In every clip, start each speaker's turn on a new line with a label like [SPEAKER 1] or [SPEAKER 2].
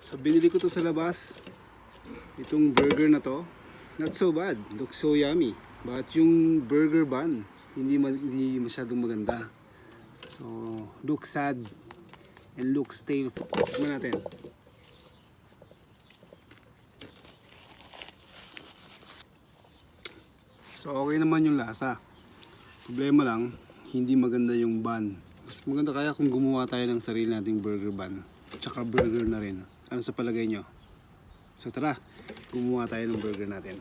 [SPEAKER 1] So binili ko to sa labas. Itong burger na to, not so bad, looks so yummy. But yung burger bun, hindi masyadong maganda. So looks sad and looks stale. Tignan natin. So okay naman yung lasa. Problema lang, hindi maganda yung bun. Mas maganda kaya kung gumawa tayo ng sarili nating burger bun. Tsaka burger na rin. Ano sa palagay nyo? So tara, gumawa tayo ng burger natin.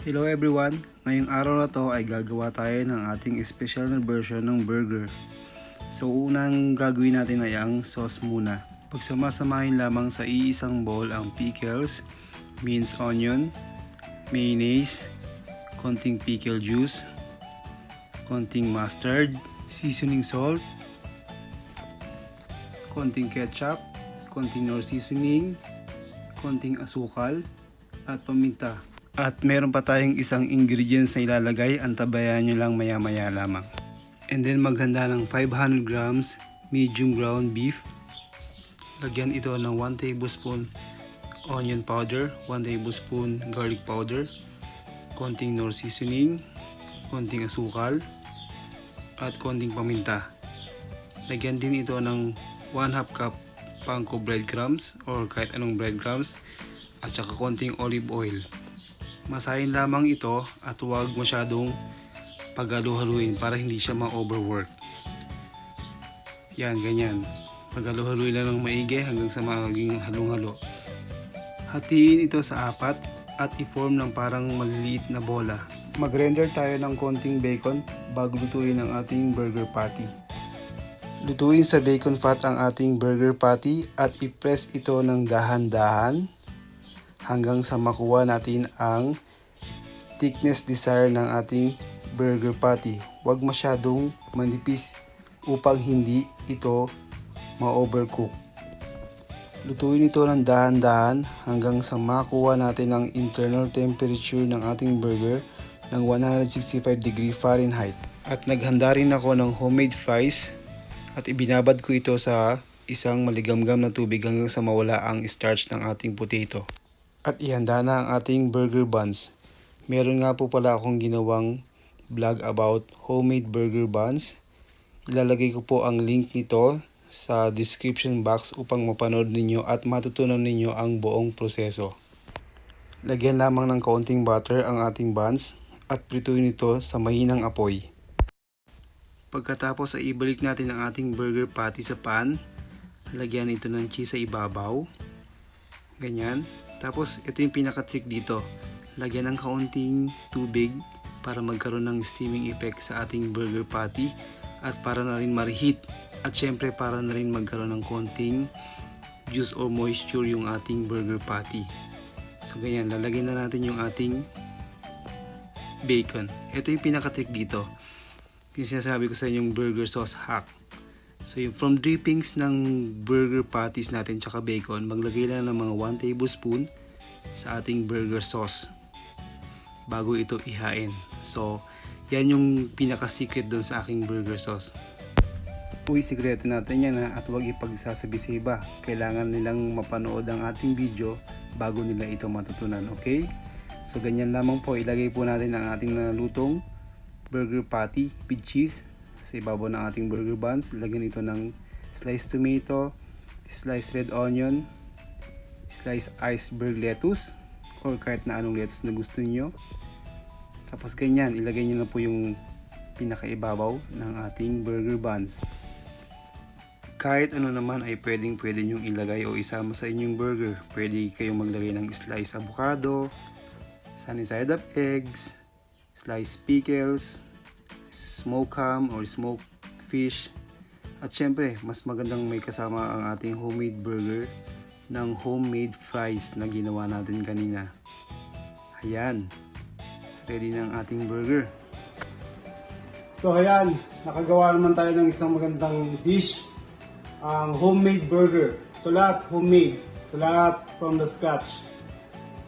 [SPEAKER 1] Hello everyone! Ngayong araw na to ay gagawa tayo ng ating special na version ng burger. So unang gagawin natin ay ang sauce muna. Pagsamasamahin lamang sa iisang bowl ang pickles, minced onion, mayonnaise, konting pickle juice, konting mustard, seasoning salt, konting ketchup, konting Knorr seasoning, konting asukal, at paminta. At meron pa tayong isang ingredients na ilalagay, antabayan nyo lang maya-maya lamang. And then maghanda ng 500 grams medium ground beef. Lagyan ito ng 1 tablespoon onion powder, 1 tablespoon garlic powder, konting Knorr seasoning, konting asukal, at konting paminta. Lagyan din ito ng 1/2 cup Panko breadcrumbs or kahit anong breadcrumbs at saka konting olive oil. Masahin lamang ito at huwag masyadong paghalu-haluin para hindi siya ma-overwork. Yan, ganyan. Paghalu-haluin lang ng maigi hanggang sa maging halong-halo. Hatiin ito sa 4 at i-form ng parang maliliit na bola. Mag-render tayo ng konting bacon bago lutuin ang ating burger patty. Lutuin sa bacon fat ang ating burger patty at i-press ito ng dahan-dahan hanggang sa makuha natin ang thickness desired ng ating burger patty. Huwag masyadong manipis upang hindi ito ma-overcook. Lutuin ito ng dahan-dahan hanggang sa makuha natin ang internal temperature ng ating burger ng 165 degree Fahrenheit. At naghanda rin ako ng homemade fries at ibinabad ko ito sa isang maligamgam na tubig hanggang sa mawala ang starch ng ating potato. At ihanda na ang ating burger buns. Meron nga po pala akong ginawang vlog about homemade burger buns. Ilalagay ko po ang link nito sa description box upang mapanood ninyo at matutunan ninyo ang buong proseso. Lagyan lamang ng kaunting butter ang ating buns at prituin ito sa mahinang apoy. Pagkatapos ay ibalik natin ang ating burger patty sa pan. Lagyan ito ng cheese sa ibabaw. Ganyan. Tapos ito yung pinaka-trick dito. Lagyan ng kaunting tubig para magkaroon ng steaming effect sa ating burger patty at para na rin ma-reheat. At syempre para na rin magkaroon ng konting juice or moisture yung ating burger patty. So ganyan, lalagyan na natin yung ating bacon. Ito yung pinaka-trick dito. Yung sinasabi ko sa inyong burger sauce hack. So yung from drippings ng burger patties natin tsaka bacon, maglagay lang ng mga 1 tablespoon sa ating burger sauce bago ito ihain. So yan yung pinaka-secret doon sa aking burger sauce. Uy, sikreto natin yan ha, at huwag ipagsasabi sa iba. Kailangan nilang mapanood ang ating video bago nila ito matutunan, okay? So ganyan lamang po, ilagay po natin ang ating nalutong burger patty with cheese sa ibabaw ng ating burger buns. Lagyan ito ng sliced tomato, sliced red onion, sliced iceberg lettuce or kahit na anong lettuce na gusto niyo. Tapos ganyan, ilagay niyo na po yung pinakaibabaw ng ating burger buns. Kahit ano naman ay pwede nyong ilagay o isama sa inyong burger. Pwede kayong maglagay ng sliced avocado, sunny side up eggs, sliced pickles, smoked ham or smoked fish. At syempre, mas magandang may kasama ang ating homemade burger ng homemade fries na ginawa natin kanina. Ayan, ready na ang ating burger. So ayan, nakagawa naman tayo ng isang magandang dish, ang homemade burger. So lahat homemade, so lahat from the scratch.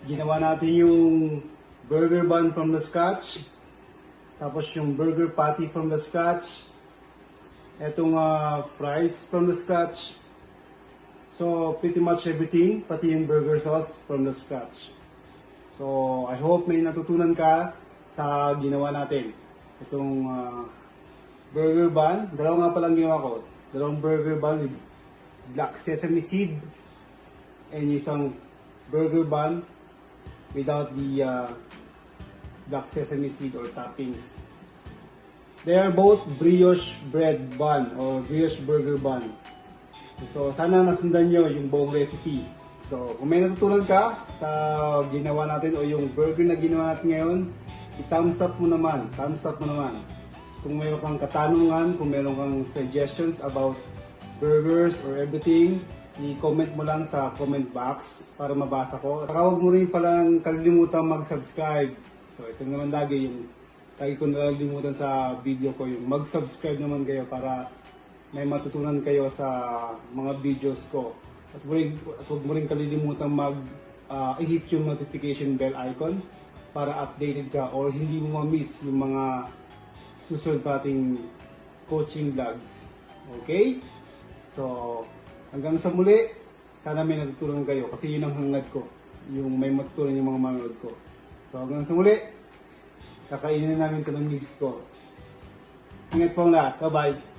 [SPEAKER 1] Ginawa natin yung burger bun from the scratch, tapos yung burger patty from the scratch, Etong fries from the scratch. So pretty much everything, pati yung burger sauce from the scratch. So I hope may natutunan ka sa ginawa natin. Itong burger bun, dalawa nga palang ginawa ko. Dalawang burger bun with black sesame seed and isang burger bun without the black sesame seed or toppings. They are both brioche bread bun or brioche burger bun. So sana nasundan nyo yung buong recipe. So kung may natutunan ka sa ginawa natin o yung burger na ginawa natin ngayon, i-thumbs up mo naman. Thumbs up mo naman. So, kung mayroon kang katanungan, kung mayroon kang suggestions about burgers or everything, i-comment mo lang sa comment box para mabasa ko. At huwag mo rin palang kalimutan mag-subscribe. So ito naman lagi yung lagi ko nalalimutan sa video ko, yung mag-subscribe naman kayo para may matutunan kayo sa mga videos ko. At huwag mo rin kalilimutan i-hit yung notification bell icon para updated ka or hindi mo ma-miss yung mga susunod pating coaching vlogs. Okay? So, hanggang sa muli, sana may natutunan kayo kasi yun ang hangad ko, yung may matutunan yung mga manonood ko. So, hanggang sa muli, kakainin namin ito ng misis ko. Ingat po ang lahat. Bye-bye!